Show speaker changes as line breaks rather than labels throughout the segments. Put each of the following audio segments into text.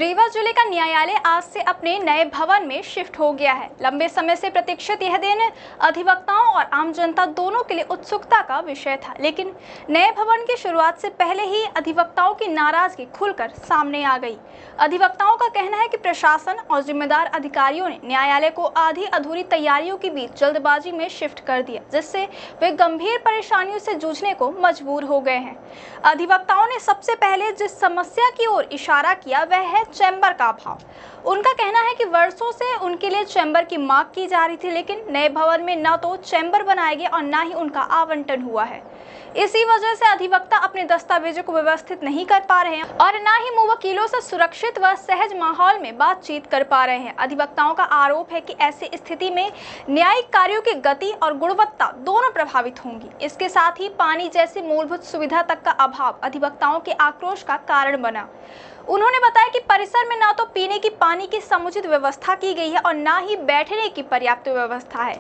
रीवा जिले का न्यायालय आज से अपने नए भवन में शिफ्ट हो गया है। लंबे समय से प्रतीक्षित यह दिन अधिवक्ताओं और आम जनता दोनों के लिए उत्सुकता का विषय था, लेकिन नए भवन की शुरुआत से पहले ही अधिवक्ताओं की नाराजगी खुलकर सामने आ गई। अधिवक्ताओं का कहना है कि प्रशासन और जिम्मेदार अधिकारियों ने न्यायालय को आधी अधूरी तैयारियों के बीच जल्दबाजी में शिफ्ट कर दिया, जिससे वे गंभीर परेशानियों से जूझने को मजबूर हो गए हैं। अधिवक्ताओं ने सबसे पहले जिस समस्या की ओर इशारा किया वह है चैम्बर का अभाव। उनका कहना है कि वर्षों से उनके लिए चैम्बर की मांग की जा रही थी, लेकिन नए भवन में न तो चैम्बर बनाए गए और न ही उनका आवंटन हुआ है। इसी वजह से अधिवक्ता अपने दस्तावेजों को व्यवस्थित नहीं कर पा रहे हैं और न ही मुवक्किलों से सुरक्षित व सहज माहौल में बातचीत कर पा रहे हैं। अधिवक्ताओं का आरोप है कि ऐसी स्थिति में न्यायिक कार्यों की गति और गुणवत्ता दोनों प्रभावित होंगी। इसके साथ ही पानी जैसी मूलभूत सुविधा तक का अभाव अधिवक्ताओं के आक्रोश का कारण बना। उन्होंने बताया कि परिसर में न तो पीने की पानी की समुचित व्यवस्था की गई है और न ही बैठने की पर्याप्त व्यवस्था है।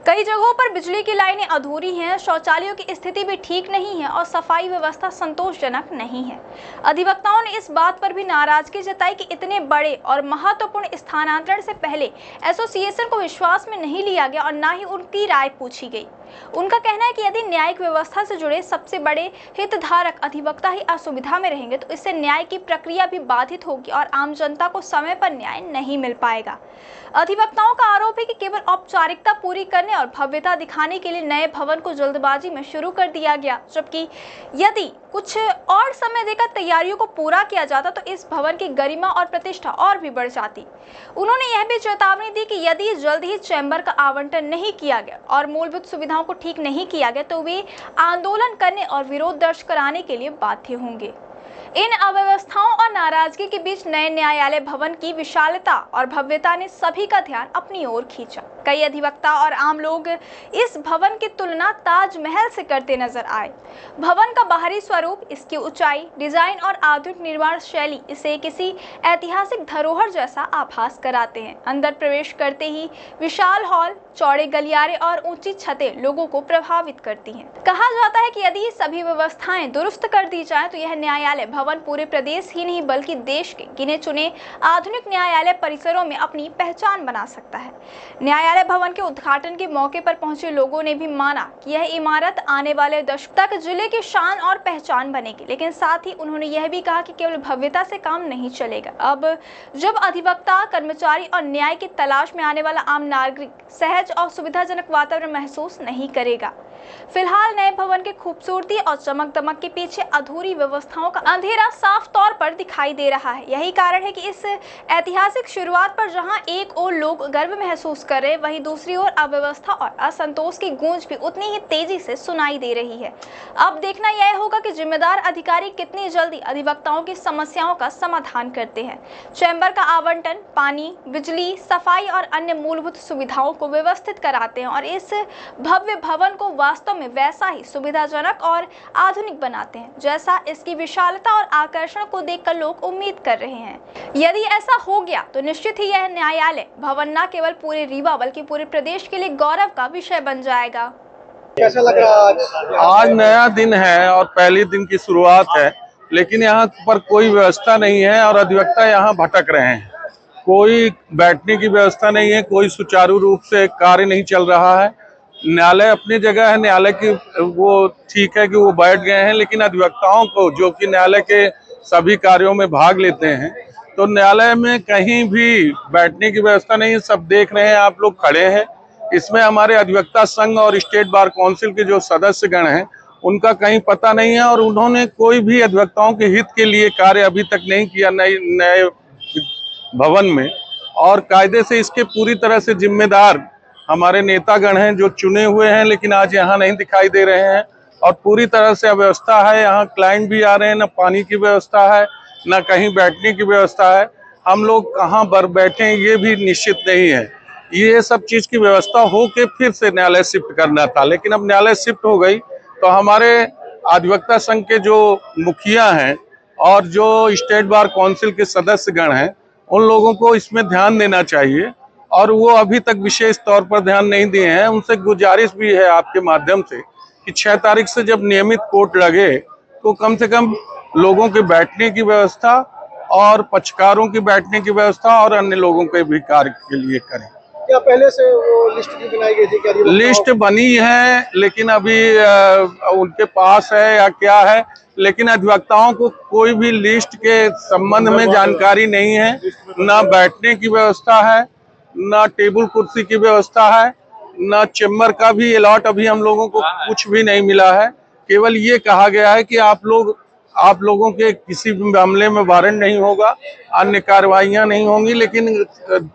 कई जगहों पर बिजली की लाइनें अधूरी हैं, शौचालयों की स्थिति भी ठीक नहीं है और सफाई व्यवस्था संतोषजनक नहीं है। अधिवक्ताओं ने इस बात पर भी नाराजगी जताई कि इतने बड़े और महत्वपूर्ण स्थानांतरण से पहले एसोसिएशन को विश्वास में नहीं लिया गया और न ही उनकी राय पूछी गई। उनका कहना है कि यदि न्यायिक व्यवस्था से जुड़े सबसे बड़े हितधारक अधिवक्ता ही असुविधा में रहेंगे तो इससे न्याय की प्रक्रिया भी बाधित होगी और आम जनता को समय पर न्याय नहीं मिल पाएगा। अधिवक्ताओं का आरोप है कि केवल औपचारिकता पूरी करने और भव्यता दिखाने के लिए नए भवन को जल्दबाजी में शुरू कर दिया गया, जबकि यदि कुछ और समय देकर तैयारियों को पूरा किया जाता तो इस भवन की गरिमा और प्रतिष्ठा और भी बढ़ जाती। उन्होंने यह भी चेतावनी दी कि यदि जल्द ही चैम्बर का आवंटन नहीं किया गया और मूलभूत सुविधाओं को ठीक नहीं किया गया तो वे आंदोलन करने और विरोध दर्ज कराने के लिए बाध्य होंगे। इन अव्यवस्थाओं और नाराजगी के बीच नए न्यायालय भवन की विशालता और भव्यता ने सभी का ध्यान अपनी ओर खींचा। कई अधिवक्ता और आम लोग इस भवन की तुलना ताजमहल से करते नजर आए। भवन का बाहरी स्वरूप, इसकी ऊंचाई, डिजाइन और आधुनिक निर्माण शैली इसे किसी ऐतिहासिक धरोहर जैसा आभास कराते हैं। अंदर प्रवेश करते ही विशाल हॉल, चौड़े गलियारे और ऊंची छतें लोगों को प्रभावित करती हैं। कहा जाता है कि यदि सभी व्यवस्थाएं दुरुस्त कर दी जाएं तो यह न्यायालय भवन पूरे प्रदेश ही नहीं बल्कि देश के गिने चुने आधुनिक न्यायालय परिसरों में अपनी पहचान बना सकता है। न्यायालय भवन के उद्घाटन के मौके पर पहुंचे लोगों ने भी माना कि यह इमारत आने वाले दशक तक जिले की शान और पहचान बनेगी, लेकिन साथ ही उन्होंने यह भी कहा कि केवल भव्यता से काम नहीं चलेगा। अब जब अधिवक्ता, कर्मचारी और न्याय की तलाश में आने वाला आम नागरिक सहज और सुविधाजनक वातावरण महसूस नहीं करेगा। फिलहाल नए भवन की खूबसूरती और चमक दमक के पीछे अधूरी व्यवस्थाओं का अंधेरा साफ तौर पर दिखाई दे रहा है। यही कारण है कि इस ऐतिहासिक शुरुआत पर जहां एक ओर लोग गर्व महसूस कर रहे हैं, वहीं दूसरी ओर अव्यवस्था और असंतोष की गूंज भी उतनी ही तेजी से सुनाई दे रही है। अब देखना यह होगा कि जिम्मेदार अधिकारी कितनी जल्दी अधिवक्ताओं की समस्याओं का समाधान करते हैं। चैम्बर का आवंटन, पानी, बिजली, सफाई और अन्य मूलभूत सुविधाओं को व्यवस्थित कराते हैं और इस भव्य भवन को वास्तव में वैसा ही सुविधाजनक और आधुनिक बनाते हैं जैसा इसकी विशालता और आकर्षण को देखकर लोग उम्मीद कर रहे हैं। यदि ऐसा हो गया तो निश्चित ही यह न्यायालय भवन न केवल पूरे रीवा बल्कि पूरे प्रदेश के लिए गौरव का विषय बन जाएगा।
कैसा लग रहा आज नया दिन है और पहले दिन की शुरुआत है, लेकिन यहाँ पर कोई व्यवस्था नहीं है और अधिवक्ता यहाँ भटक रहे हैं। कोई बैठने की व्यवस्था नहीं है, कोई सुचारू रूप से कार्य नहीं चल रहा है। न्यायालय अपनी जगह है, न्यायालय की वो ठीक है कि वो बैठ गए हैं, लेकिन अधिवक्ताओं को जो कि न्यायालय के सभी कार्यों में भाग लेते हैं, तो न्यायालय में कहीं भी बैठने की व्यवस्था नहीं है। सब देख रहे हैं, आप लोग खड़े हैं। इसमें हमारे अधिवक्ता संघ और स्टेट बार काउंसिल के जो सदस्यगण हैं उनका कहीं पता नहीं है और उन्होंने कोई भी अधिवक्ताओं के हित के लिए कार्य अभी तक नहीं किया नए भवन में। और कायदे से इसके पूरी तरह से जिम्मेदार हमारे नेतागण हैं जो चुने हुए हैं, लेकिन आज यहाँ नहीं दिखाई दे रहे हैं और पूरी तरह से अव्यवस्था है। यहाँ क्लाइंट भी आ रहे हैं, न पानी की व्यवस्था है, न कहीं बैठने की व्यवस्था है। हम लोग कहाँ पर बैठे ये भी निश्चित नहीं है। ये सब चीज की व्यवस्था हो के फिर से न्यायालय शिफ्ट करना था, लेकिन अब न्यायालय शिफ्ट हो गई तो हमारे अधिवक्ता संघ के जो मुखिया हैं और जो स्टेट बार काउंसिल के सदस्यगण हैं उन लोगों को इसमें ध्यान देना चाहिए और वो अभी तक विशेष तौर पर ध्यान नहीं दिए हैं। उनसे गुजारिश भी है आपके माध्यम से कि 6 तारीख से जब नियमित कोर्ट लगे तो कम से कम लोगों के बैठने की व्यवस्था और पक्षकारों की बैठने की व्यवस्था और अन्य लोगों के भी कार्य के लिए करें।
क्या पहले से वो लिस्ट भी बनाई गई थी? क्या
लिस्ट बनी है, लेकिन अभी उनके पास है या क्या है, लेकिन अधिवक्ताओं को कोई भी लिस्ट के संबंध में जानकारी नहीं है। ना बैठने की व्यवस्था है, ना टेबल कुर्सी की व्यवस्था है, ना चेम्बर का भी अलॉट अभी हम लोगों को कुछ भी नहीं मिला है। केवल ये कहा गया है कि आप लोगों के किसी भी मामले में वारंट नहीं होगा, अन्य कार्रवाइयां नहीं होंगी, लेकिन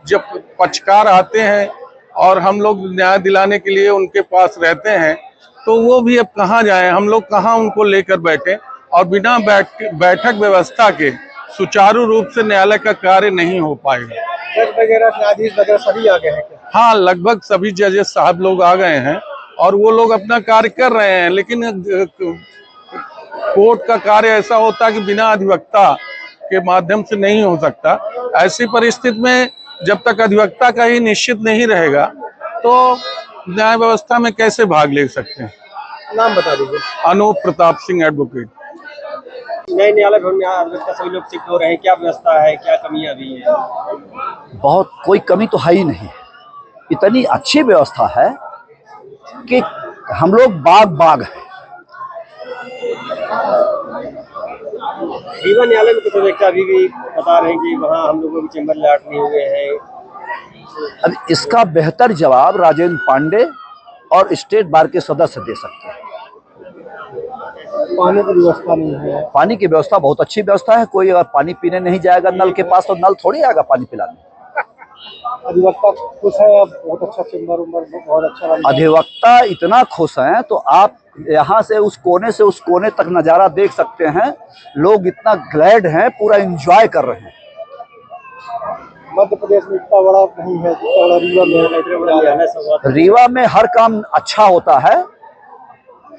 जब पक्षकार आते हैं और हम लोग न्याय दिलाने के लिए उनके पास रहते हैं, तो वो भी अब कहाँ जाएं, हम लोग कहाँ उनको लेकर बैठे, और बिना बैठक व्यवस्था के सुचारू रूप से न्यायालय का कार्य नहीं हो पाएगा।
जज वगैरह, न्यायाधीश वगैरह सभी आ गए हैं क्या?
हाँ, लगभग सभी जजेस साहब लोग आ गए हैं और वो लोग अपना कार्य कर रहे हैं, लेकिन कोर्ट का कार्य ऐसा होता है कि बिना अधिवक्ता के माध्यम से नहीं हो सकता। ऐसी परिस्थिति में जब तक अधिवक्ता का ही निश्चित नहीं रहेगा तो न्याय व्यवस्था में कैसे भाग ले सकते हैं।
नाम बता दीजिए।
अनूप प्रताप सिंह, एडवोकेट।
नए न्यायालय भवन में अधिवक्ता सभी लोग शिफ्ट हो रहे हैं, क्या व्यवस्था है, क्या कमियां अभी हैं?
बहुत कोई कमी तो है ही नहीं, इतनी अच्छी व्यवस्था है कि हम लोग बाग हैं।
रीवा न्यायालय में कुछ अधिवक्ता अभी भी बता रहे हैं कि वहाँ हम लोगों के चैम्बर अलॉट नहीं हुए हैं।
अब इसका बेहतर जवाब राजेंद्र पांडे और स्टेट बार के सदस्य दे सकते हैं।
पानी की व्यवस्था नहीं है।
पानी की व्यवस्था बहुत अच्छी व्यवस्था है। कोई अगर पानी पीने नहीं जाएगा नल के पास तो नल थोड़ी आएगा पानी पिलाने।
अधिवक्ता खुश है, बहुत अच्छा चैम्बर बहुत अच्छा।
अधिवक्ता इतना खुश हैं तो आप यहाँ से उस कोने तक नजारा देख सकते हैं। लोग इतना ग्लैड हैं, पूरा एंजॉय कर रहे हैं।
मध्य प्रदेश में इतना बड़ा नहीं है जितना बड़ा रीवा में है।
रीवा में हर काम अच्छा होता है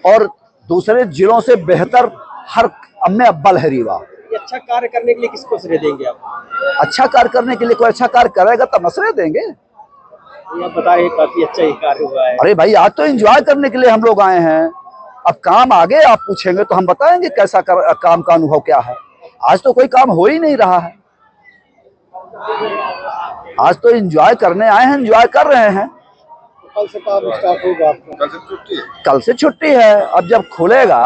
और दूसरे जिलों से बेहतर हर में अव्वल है रीवा।
अच्छा कार्य करने के लिए किसको श्रेय देंगे आप?
अच्छा कार्य करने के लिए कोई अच्छा कार्य करेगा तब श्रेय देंगे।
आप बता रहे काफी अच्छा ही कार्य हुआ है।
अरे भाई, आज तो एंजॉय करने के लिए हम लोग आए हैं। अब काम आगे आप पूछेंगे तो हम बताएंगे कैसा काम का अनुभव क्या है। आज तो कोई काम हो ही नहीं रहा है। आज तो एंजॉय करने आए हैं, एंजॉय कर रहे हैं।
कल से काम स्टार्ट होगा आपको?
कल से छुट्टी है। अब जब खुलेगा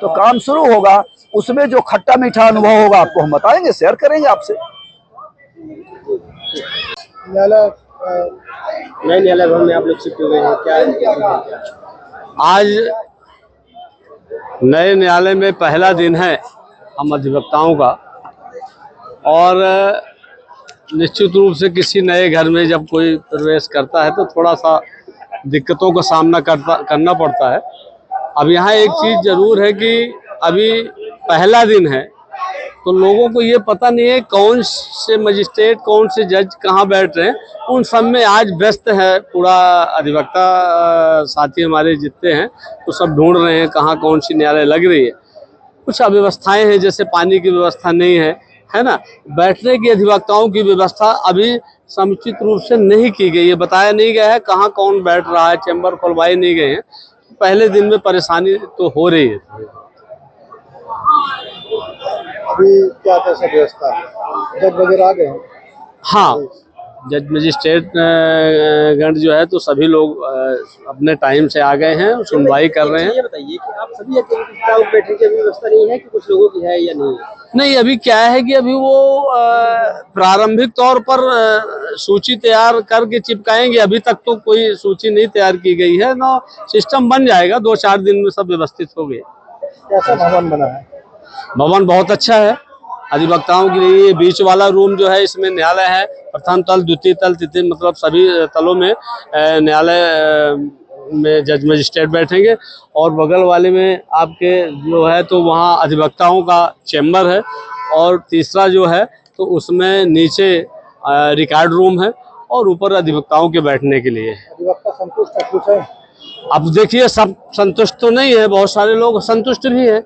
तो काम शुरू होगा। उसमें जो खट्टा मीठा अनुभव होगा आपको हम बताएंगे, शेयर करेंगे आपसे।
नए न्यायालय भवन में आप लोग शिफ्ट हुए हैं, क्या
आज नए न्यायालय में पहला दिन है हम अधिवक्ताओं का, और निश्चित रूप से किसी नए घर में जब कोई प्रवेश करता है तो थोड़ा सा दिक्कतों का सामना करना पड़ता है। अब यहाँ एक चीज़ जरूर है कि अभी पहला दिन है तो लोगों को ये पता नहीं है कौन से मजिस्ट्रेट, कौन से जज कहाँ बैठ रहे हैं। उन सब में आज व्यस्त है पूरा अधिवक्ता साथी हमारे जितने हैं, तो सब ढूंढ रहे हैं कहाँ कौन सी न्यायालय लग रही है। कुछ अव्यवस्थाएं हैं, जैसे पानी की व्यवस्था नहीं है ना। बैठने की अधिवक्ताओं की व्यवस्था अभी समुचित रूप से नहीं की गई है, बताया नहीं गया है कहाँ कौन बैठ रहा है, चैम्बर खुलवाए नहीं गए हैं। पहले दिन में परेशानी तो हो रही है।
अभी क्या कैसा व्यवस्था है? जज वगैरह आ गए हैं?
हाँ, जज मजिस्ट्रेट गण जो है तो सभी लोग अपने टाइम से आ गए हैं, सुनवाई कर रहे हैं।
ये बताइए कि आप सभी बैठने की व्यवस्था नहीं है कि कुछ लोगों की है या नहीं?
नहीं, अभी क्या है कि अभी वो प्रारंभिक तौर पर सूची तैयार करके चिपकाएंगे। अभी तक तो कोई सूची नहीं तैयार की गई है ना। सिस्टम बन जाएगा, 2-4 दिन में सब व्यवस्थित हो गए।
कैसा भवन बना है?
भवन बहुत अच्छा है अधिवक्ताओं के लिए। बीच वाला रूम जो है इसमें न्यायालय है, प्रथम तल, द्वितीय तल, तृतीय, मतलब सभी तलों में न्यायालय में जज मजिस्ट्रेट बैठेंगे। और बगल वाले में आपके जो है तो वहाँ अधिवक्ताओं का चैम्बर है, और तीसरा जो है तो उसमें नीचे रिकॉर्ड रूम है और ऊपर अधिवक्ताओं के बैठने के लिए।
अधिवक्ता संतुष्ट है, खुश है?
अब देखिए, सब संतुष्ट तो नहीं है, बहुत सारे लोग असंतुष्ट भी है।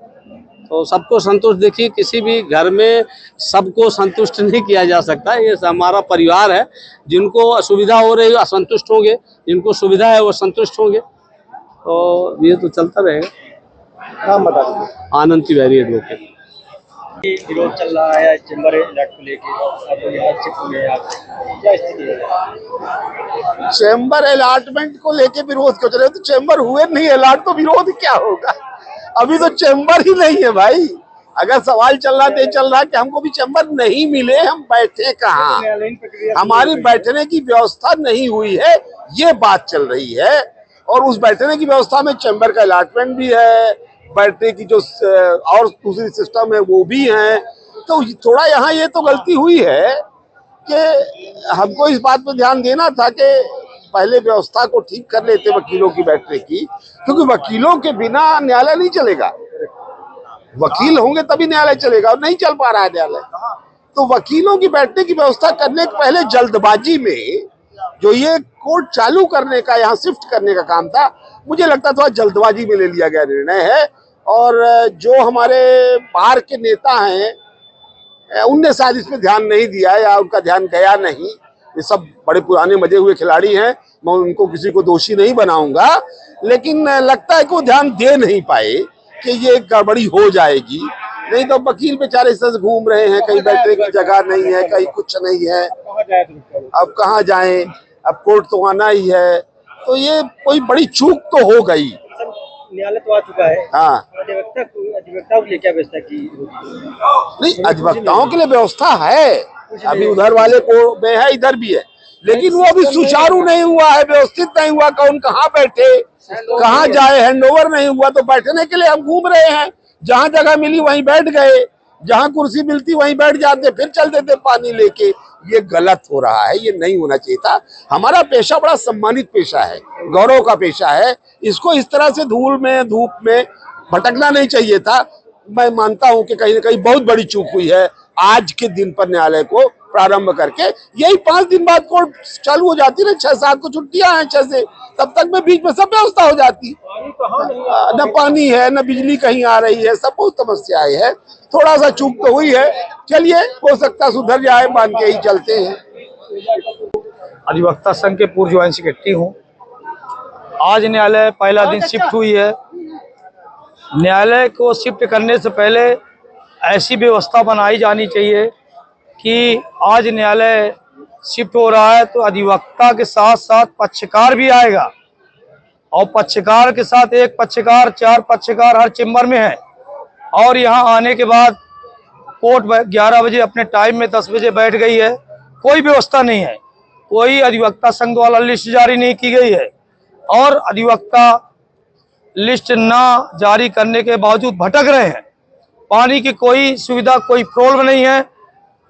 तो सबको संतुष्ट, देखिए किसी भी घर में सबको संतुष्ट नहीं किया जा सकता। ये हमारा परिवार है, जिनको असुविधा हो रही है असंतुष्ट होंगे, जिनको सुविधा है वो संतुष्ट होंगे। तो ये तो चलता रहेगा।
नाम बता दीजिए।
आनंद तिवारी, एडवोकेट।
विरोध चल रहा है चेंबर इलाट को लेके, अब यहाँ शिफ्ट हुए आप, क्या स्थिति है?
चेंबर अलॉटमेंट को लेके विरोध क्यों चले? तो चेंबर हुए नहीं अलॉट तो विरोध क्या होगा? अभी तो चेंबर ही नहीं है भाई। अगर सवाल चल रहा तो चल रहा कि हमको भी चेंबर नहीं मिले, हम बैठे कहाँ, हमारी बैठने की व्यवस्था नहीं हुई है, ये बात चल रही है। और उस बैठने की व्यवस्था में चेंबर का अलॉटमेंट भी है, बैठने की जो और दूसरी सिस्टम है वो भी है। तो थोड़ा यहाँ ये तो गलती हुई है कि हमको इस बात पे ध्यान देना था कि पहले व्यवस्था को ठीक कर लेते वकीलों की बैठने की, क्योंकि वकीलों के बिना न्यायालय नहीं चलेगा। वकील होंगे तभी न्यायालय चलेगा, और नहीं चल पा रहा है न्यायालय। तो वकीलों की बैठने की व्यवस्था करने के पहले जल्दबाजी में जो ये कोर्ट चालू करने का, यहाँ शिफ्ट करने का काम था, मुझे लगता था जल्दबाजी में ले लिया गया निर्णय है। और जो हमारे बाहर के नेता हैं उनने शायद इस पे ध्यान नहीं दिया या उनका ध्यान गया नहीं। ये सब बड़े पुराने मजे हुए खिलाड़ी हैं, मैं उनको किसी को दोषी नहीं बनाऊंगा, लेकिन लगता है कि वो ध्यान दे नहीं पाए कि ये गड़बड़ी हो जाएगी। नहीं तो वकील बेचारे इस तरह से घूम रहे हैं, कहीं बैठने की जगह नहीं है, कहीं कुछ नहीं है, अब कहाँ जाएं, अब कोर्ट तो आना ही है। तो ये कोई बड़ी चूक तो हो गई।
न्यायालय तो आ चुका है।
हाँ,
अधिवक्ताओं के लिए क्या व्यवस्था की?
नहीं, अधिवक्ताओं के लिए व्यवस्था है, अभी उधर वाले को में है, इधर भी है, लेकिन वो अभी सुचारू नहीं हुआ है, व्यवस्थित नहीं हुआ। कौन कहाँ बैठे, कहाँ जाए, हैंडओवर नहीं हुआ। तो बैठने के लिए हम घूम रहे हैं, जहाँ जगह मिली वहीं बैठ गए, जहाँ कुर्सी मिलती वहीं बैठ जाते, फिर चल देते पानी लेके। ये गलत हो रहा है, ये नहीं होना चाहिए था। हमारा पेशा बड़ा सम्मानित पेशा है, गौरव का पेशा है, इसको इस तरह से धूल में धूप में भटकना नहीं चाहिए था। मैं मानता हूं कि कहीं ना कहीं बहुत बड़ी चूक हुई है आज के दिन पर न्यायालय को प्रारंभ करके। यही 5 दिन बाद कोर्ट चालू हो जाती ना, 6-7 को छुट्टियां हैं 6 से, तब तक में बीच में सब व्यवस्था हो जाती। न पानी है, न बिजली कहीं आ रही है, सब बहुत समस्याएं है। थोड़ा सा चूक तो हुई है, चलिए हो सकता सुधर जाए, मान के ही चलते हैं।
अधिवक्ता संघ के पूर्व ज्वाइंट सेक्रेटरी हूँ। आज न्यायालय पहला दिन शिफ्ट हुई है। न्यायालय को शिफ्ट करने से पहले ऐसी व्यवस्था बनाई जानी चाहिए कि आज न्यायालय शिफ्ट हो रहा है तो अधिवक्ता के साथ साथ पक्षकार भी आएगा, और पक्षकार के साथ एक पक्षकार, 4 पक्षकार हर चेम्बर में है। और यहाँ आने के बाद कोर्ट 11 बजे अपने टाइम में 10 बजे बैठ गई है, कोई व्यवस्था नहीं है, कोई अधिवक्ता संघ द्वारा लिस्ट जारी नहीं की गई है, और अधिवक्ता लिस्ट ना जारी करने के बावजूद भटक रहे हैं। पानी की कोई सुविधा, कोई प्रॉब्लम नहीं है,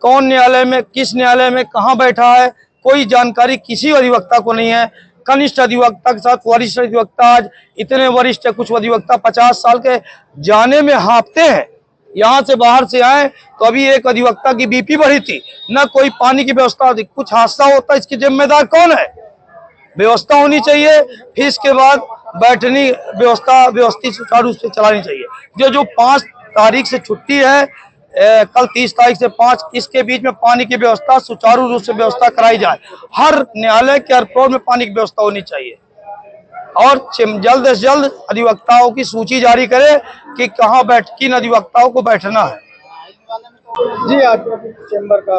कौन न्यायालय में, किस न्यायालय में कहाँ बैठा है, कोई जानकारी किसी अधिवक्ता को नहीं है। कनिष्ठ अधिवक्ता के साथ वरिष्ठ अधिवक्ता, आज इतने वरिष्ठ है, कुछ अधिवक्ता 50 साल के, जाने में हाँफते हैं। यहाँ से बाहर से आए तो अभी एक अधिवक्ता की बीपी बढ़ी थी, न कोई पानी की व्यवस्था होती, कुछ हादसा होता, इसकी जिम्मेदार कौन है? व्यवस्था होनी चाहिए। फिर इसके बाद बैठनी व्यवस्था व्यवस्थित सुचारू रूप से चलानी चाहिए। जो 5 तारीख से छुट्टी है, कल 30 तारीख से 5, इसके बीच में पानी की व्यवस्था सुचारू रूप से व्यवस्था कराई जाए। हर न्यायालय के हर फ्लोर में पानी की व्यवस्था होनी चाहिए, और जल्द से जल्द अधिवक्ताओं की सूची जारी करे कि कहाँ किन अधिवक्ताओं को बैठना है।
जी, आज चेंबर का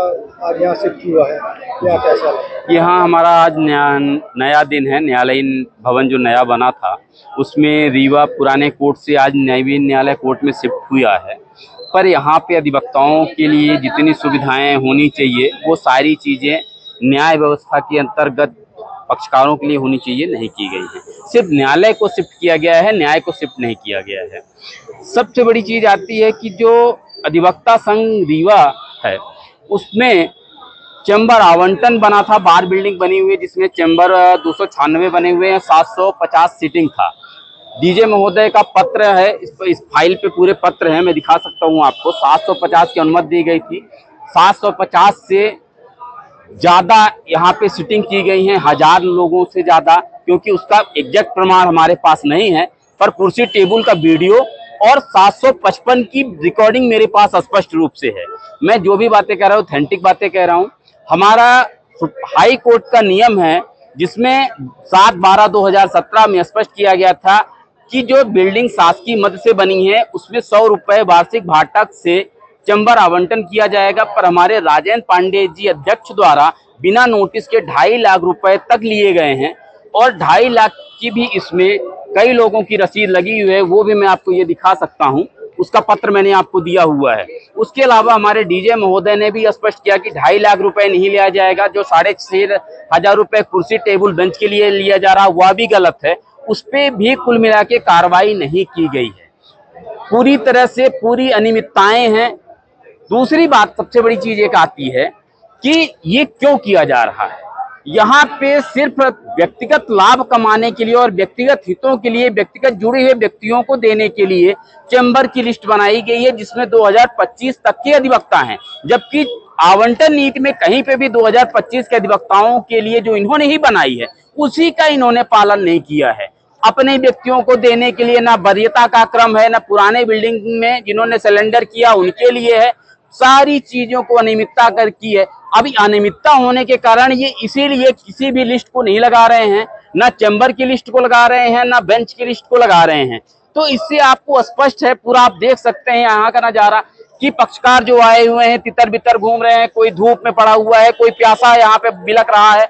आज यहाँ शिफ्ट हुआ है, क्या कैसा लगा?
यहाँ हमारा आज नया दिन है। न्यायालयीन भवन जो नया बना था उसमें रीवा पुराने कोर्ट से आज नवीन न्यायालय कोर्ट में शिफ्ट हुआ है। पर यहाँ पे अधिवक्ताओं के लिए जितनी सुविधाएं होनी चाहिए वो सारी चीज़ें न्याय व्यवस्था के अंतर्गत पक्षकारों के लिए होनी चाहिए, नहीं की गई है। सिर्फ न्यायालय को शिफ्ट किया गया है, न्याय को शिफ्ट नहीं किया गया है। सबसे बड़ी चीज़ आती है कि जो अधिवक्ता संघ रीवा है उसमें चैम्बर आवंटन बना था, बार बिल्डिंग बनी हुई है जिसमें चैम्बर 296 बने हुए हैं, 750 सीटिंग था। डीजे महोदय का पत्र है, इस फाइल पे पूरे पत्र हैं, मैं दिखा सकता हूँ आपको। 750 की अनुमति दी गई थी, 750 से ज़्यादा यहाँ पे सीटिंग की गई हैं, 1000 लोगों से ज़्यादा, क्योंकि उसका एग्जैक्ट प्रमाण हमारे पास नहीं है, पर कुर्सी टेबल का वीडियो और 755 की रिकॉर्डिंग मेरे पास स्पष्ट रूप से है। मैं जो भी बातें कह रहा हूँ ऑथेंटिक बातें कह रहा हूँ। हमारा हाई कोर्ट का नियम है जिसमें 7/12/2017 में स्पष्ट किया गया था कि जो बिल्डिंग शासकीय मद से बनी है उसमें 100 रुपए वार्षिक भाटक से चैम्बर आवंटन किया जाएगा, पर हमारे राजेंद्र पांडे जी अध्यक्ष द्वारा बिना नोटिस के 2.5 लाख रुपए तक लिए गए हैं और 2.5 लाख की भी इसमें कई लोगों की रसीद लगी हुई है, वो भी मैं आपको ये दिखा सकता हूँ, उसका पत्र मैंने आपको दिया हुआ है। उसके अलावा हमारे डीजे महोदय ने भी स्पष्ट किया कि 2.5 लाख रुपए नहीं लिया जाएगा, जो 6,500 रुपए कुर्सी टेबल बेंच के लिए लिया जा रहा वह भी गलत है, उस पे भी कुल मिला के कार्रवाई नहीं की गई है। पूरी तरह से पूरी अनियमितताएं हैं। दूसरी बात सबसे बड़ी चीज एक आती है कि ये क्यों किया जा रहा है। यहाँ पे सिर्फ व्यक्तिगत लाभ कमाने के लिए और व्यक्तिगत हितों के लिए व्यक्तिगत जुड़े हुए व्यक्तियों को देने के लिए चैम्बर की लिस्ट बनाई गई है, जिसमें 2025 तक के अधिवक्ता हैं, जबकि आवंटन नीति में कहीं पे भी 2025 के अधिवक्ताओं के लिए जो इन्होंने ही बनाई है उसी का इन्होंने पालन नहीं किया है। अपने व्यक्तियों को देने के लिए ना वरीयता का क्रम है, ना पुराने बिल्डिंग में जिन्होंने सिलेंडर किया उनके लिए है, सारी चीजों को अनियमितता कर की है। अभी अनियमितता होने के कारण ये इसीलिए किसी भी लिस्ट को नहीं लगा रहे हैं, ना चैम्बर की लिस्ट को लगा रहे हैं, ना बेंच की लिस्ट को लगा रहे हैं। तो इससे आपको स्पष्ट है, पूरा आप देख सकते हैं यहाँ का नजारा कि पक्षकार जो आए हुए हैं तितर बितर घूम रहे हैं, कोई धूप में पड़ा हुआ है, कोई प्यासा यहाँ पे बिलक रहा है।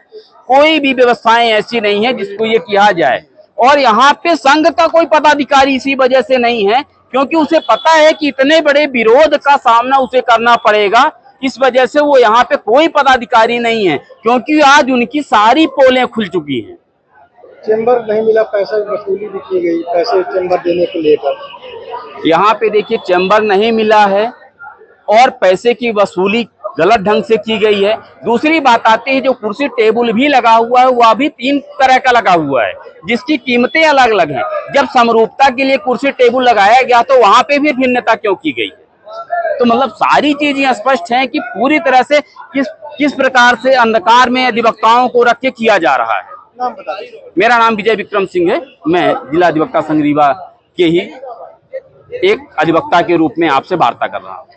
कोई भी व्यवस्थाएं ऐसी नहीं है जिसको ये किया जाए। और यहाँ पे संघ का कोई पदाधिकारी इसी वजह से नहीं है क्योंकि उसे पता है कि इतने बड़े विरोध का सामना उसे करना पड़ेगा, इस वजह से वो यहाँ पे कोई पदाधिकारी नहीं है, क्योंकि आज उनकी सारी पोलें खुल चुकी हैं।
चैम्बर नहीं मिला, पैसा वसूली भी की गई, पैसे चैम्बर देने को लेकर।
यहाँ पे देखिए चैम्बर नहीं मिला है और पैसे की वसूली गलत ढंग से की गई है। दूसरी बात आती है जो कुर्सी टेबल भी लगा हुआ है वह भी 3 तरह का लगा हुआ है जिसकी कीमतें अलग अलग हैं। जब समरूपता के लिए कुर्सी टेबल लगाया गया तो वहां पे भी भिन्नता क्यों की गई है? तो मतलब सारी चीजें स्पष्ट हैं कि पूरी तरह से किस प्रकार से अंधकार में अधिवक्ताओं को रख के किया जा रहा है।
नाम बता दीजिए।
मेरा नाम विजय विक्रम सिंह है, मैं जिला अधिवक्ता संघ रीवा के ही एक अधिवक्ता के रूप में आपसे वार्ता कर रहा हूँ।